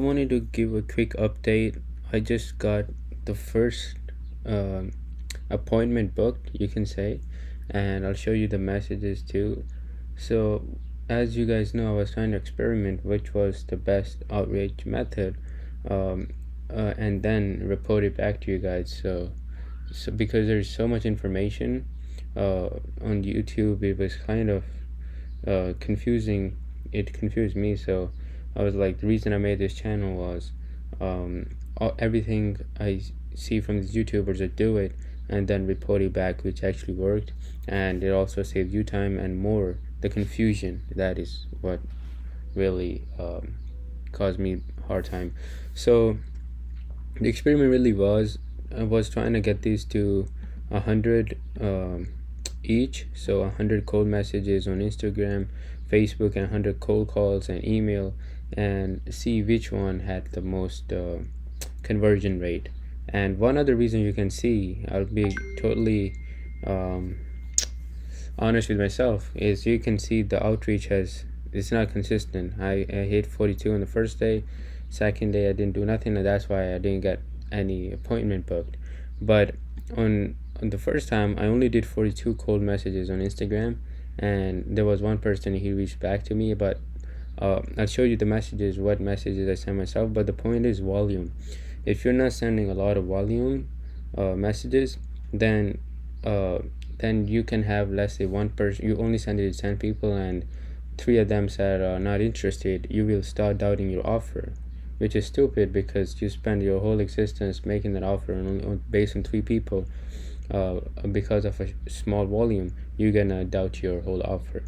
I wanted to give a quick update. I just got the first um appointment booked, you can say, and I'll show you the messages too. So, as you guys know, I was trying to experiment which was the best outreach method, um, and then report it back to you guys. So because there's so much information on YouTube, it was kind of confusing. It confused me, so I was like, the reason I made this channel was everything I see from these YouTubers that do it and then report it back, which actually worked, and it also saved you time and more the confusion. That is what really caused me a hard time. So the experiment really was, I was trying to get these to 100 each, so 100 cold messages on Instagram, Facebook, and 100 cold calls and email, and see which one had the most conversion rate. And one other reason you can see, I'll be totally um, honest with myself, is you can see the outreach has, it's not consistent. I hit 42 on the first day, second day I didn't do nothing, and that's why I didn't get any appointment booked. But on the first time I only did 42 cold messages on Instagram, and there was one person, he reached back to me, but I'll show you the messages, what messages I sent myself. But the point is volume. If you're not sending a lot of volume messages, then uh, then you can have, let's say, one person, you only send it to 10 people and 3 of them said not interested. You will start doubting your offer, which is stupid because you spend your whole existence making that offer based on 3 people. Because of a small volume, you're gonna doubt your whole offer.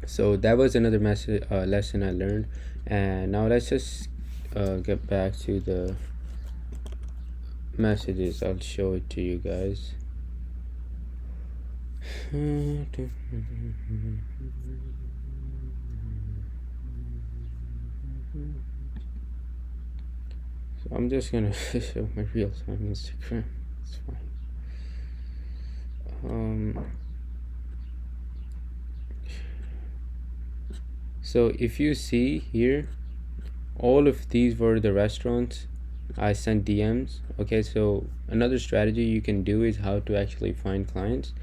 So that was another lesson I learned. And now let's just get back to the messages. I'll show it to you guys. So I'm just gonna show my real time Instagram. It's fine. So if you see here, all of these were the restaurants I sent DMs. Okay, so another strategy you can do is how to actually find clients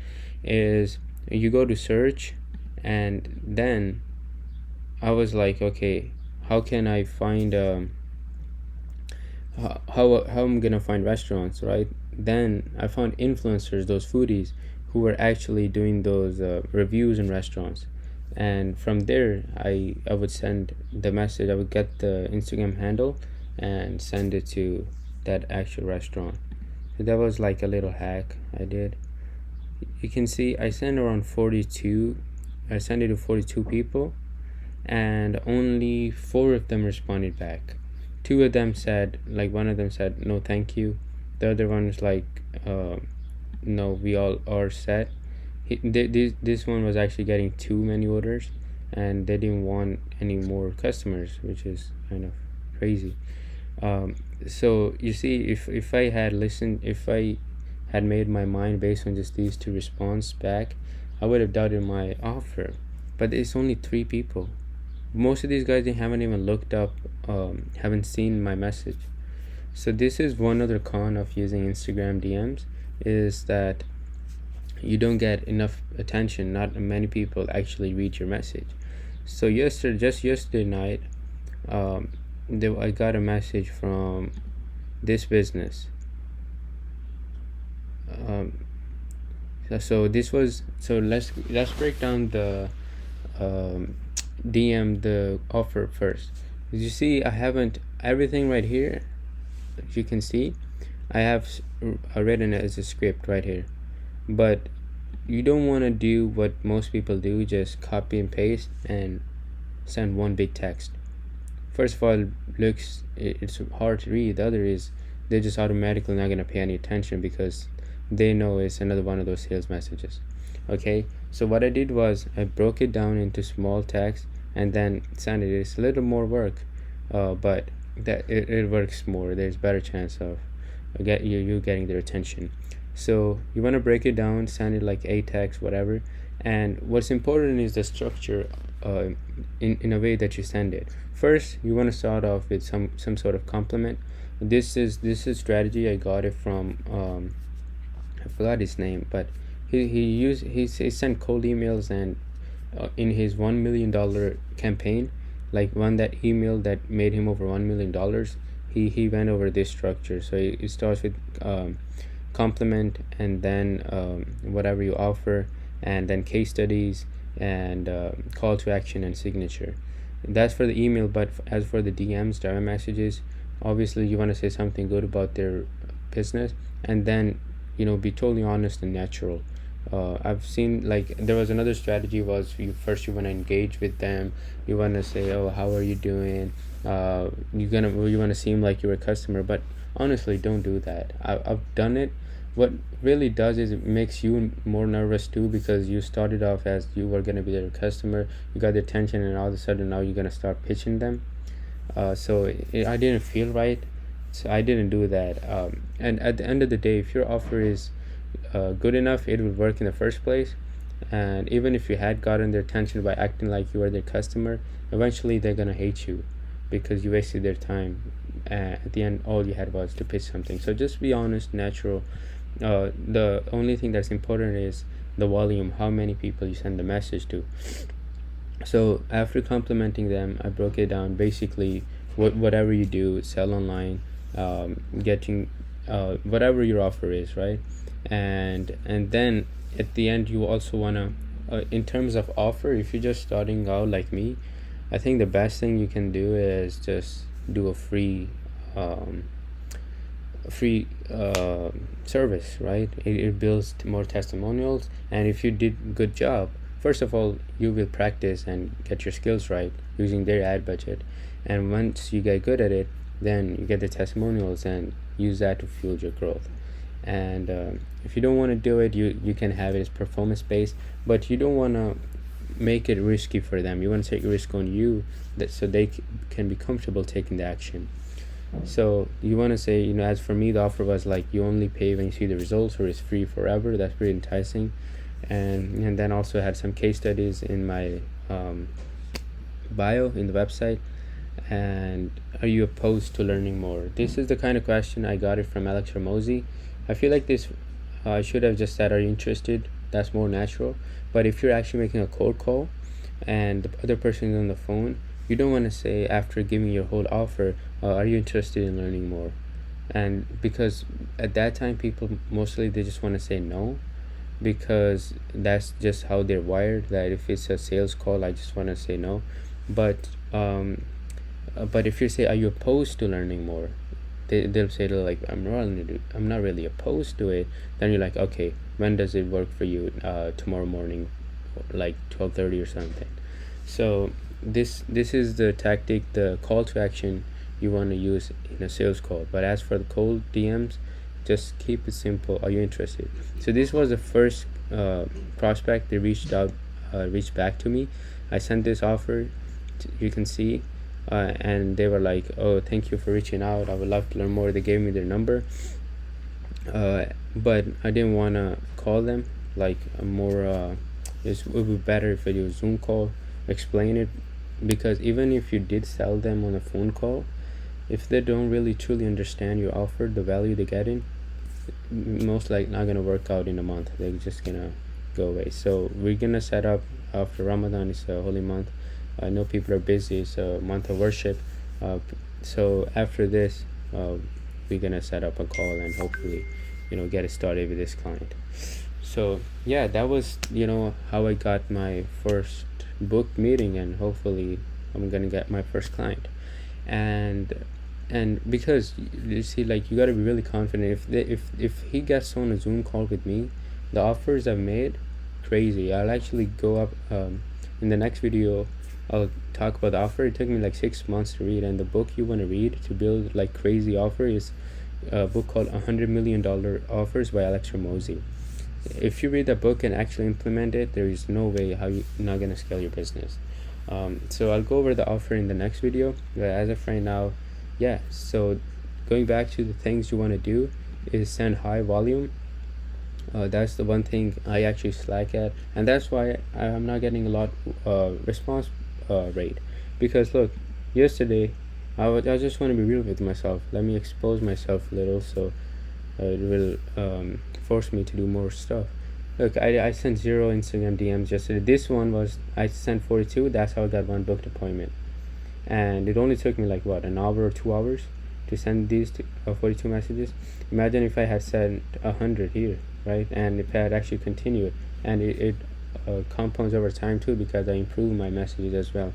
is you go to search, and then I was like, okay, how can I find how I'm gonna find restaurants, right? Then I found influencers, those foodies who were actually doing those reviews in restaurants, and from there I would send the message. I would get the Instagram handle and send it to that actual restaurant. So that was like a little hack I did. You can see I sent around 42. I sent it to 42 people, and only 4 of them responded back. 2 of them said, like, one of them said no thank you. The other one was like, no, we all are set. This one was actually getting too many orders, and they didn't want any more customers, which is kind of crazy. So you see, if I had listened, if I had made my mind based on just these 2 response back, I would have doubted my offer. But it's only 3 people. Most of these guys, they haven't even looked up, haven't seen my message. So this is one other con of using Instagram DMs, is that you don't get enough attention. Not many people actually read your message. So yesterday night, I got a message from this business. So this was, so let's break down the DM, the offer first. As you see, I haven't everything right here. As you can see, I have written it as a script right here. But you don't want to do what most people do, just copy and paste and send one big text. First of all, it's hard to read. The other is they're just automatically not going to pay any attention because they know it's another one of those sales messages. Okay, so what I did was I broke it down into small text and then sent it. It's a little more work, but that it works more. There's better chance of you getting their attention. So you want to break it down, send it like 8 text, whatever. And what's important is the structure in a way that you send it. First, you want to start off with some sort of compliment. This is strategy. I got it from I forgot his name, but he sent cold emails, and in his $1 million campaign, like one that email that made him over $1 million, he went over this structure. So it starts with compliment, and then whatever you offer, and then case studies, and call to action and signature. That's for the email. But as for the DMs, direct messages, obviously you want to say something good about their business, and then be totally honest and natural. I've seen, like, there was another strategy, was you want to engage with them. You want to say, oh, how are you doing? You want to seem like you're a customer, but honestly, don't do that. I've done it. What really does is it makes you more nervous too, because you started off as you were going to be their customer, you got their attention, and all of a sudden now you're going to start pitching them. I didn't feel right, so I didn't do that. And at the end of the day, if your offer is good enough, it would work in the first place. And even if you had gotten their attention by acting like you were their customer, eventually they're gonna hate you because you wasted their time. At the end, all you had was to pitch something. So just be honest, natural. The only thing that's important is the volume, how many people you send the message to. So after complimenting them, I broke it down. Basically, whatever you do, sell online, getting whatever your offer is, right? And then at the end, you also wanna, in terms of offer, if you're just starting out like me, I think the best thing you can do is just do a free service, right? It builds more testimonials, and if you did good job, first of all, you will practice and get your skills right using their ad budget, and once you get good at it, then you get the testimonials and use that to fuel your growth. And if you don't want to do it, you can have it as performance based, but you don't want to make it risky for them. You want to take a risk on you, that so they can be comfortable taking the action. So you want to say, as for me, the offer was like, you only pay when you see the results, or it's free forever. That's pretty enticing. And then also had some case studies in my bio in the website. And are you opposed to learning more? This is the kind of question I got it from Alex Ramosi. I feel like this, I should have just said, are you interested? That's more natural. But if you're actually making a cold call and the other person is on the phone, you don't want to say, after giving your whole offer, are you interested in learning more? And because at that time, people mostly, they just want to say no, because that's just how they're wired, that if it's a sales call, I just want to say no. But if you say, are you opposed to learning more, they'll say, like, I'm not really opposed to it. Then you're like, okay, when does it work for you? Tomorrow morning, like 12:30 or something. So this is the tactic, the call to action you want to use in a sales call. But as for the cold DMs, just keep it simple. Are you interested? So this was the first prospect. They reached back to me. I sent this offer, you can see, and they were like, oh, thank you for reaching out, I would love to learn more. They gave me their number, but I didn't want to call them. Like, it would be better if I do a Zoom call, explain it, because even if you did sell them on a phone call, if they don't really truly understand your offer, the value they're getting, most likely not gonna work out in a month. They're just gonna go away. So we're gonna set up after Ramadan. It's a holy month. I know people are busy. It's a month of worship. So after this, we're gonna set up a call and hopefully, get it started with this client. So yeah, that was how I got my first book meeting, and hopefully I'm gonna get my first client. And because you see, like, you got to be really confident. If he gets on a Zoom call with me, the offers I've made, crazy. I'll actually go up in the next video. I'll talk about the offer. It took me like 6 months to read, and the book you want to read to build like crazy offer is a book called $100 Million Offers by Alex Ramosi. If you read that book and actually implement it, there is no way how you're not gonna scale your business. So I'll go over the offer in the next video, but as of right now, yeah. So going back to the things you want to do is send high volume, That's the one thing I actually slack at, and that's why I'm not getting a lot response rate. Because look, yesterday I just want to be real with myself. Let me expose myself a little, so it will force me to do more stuff. Look, I sent 0 Instagram DMs yesterday. This one was I sent 42. That's how I got one booked appointment, and it only took me like what, an hour or 2 hours to send these 42 messages. Imagine if I had sent 100 here, right? And if I had actually continued, and it compounds over time too, because I improve my messages as well.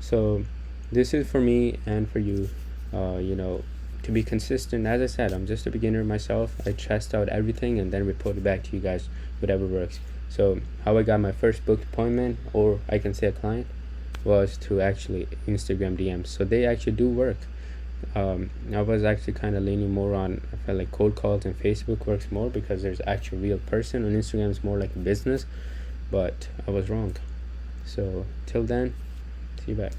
So this is for me and for you, to be consistent. As I said, I'm just a beginner myself. I test out everything and then report it back to you guys, whatever works. So how I got my first booked appointment, or I can say a client, was to actually Instagram DMs. So they actually do work. I was actually kind of leaning more on, I felt like cold calls and Facebook works more because there's actual real person. On Instagram it's more like a business, but I was wrong. So till then, see you back.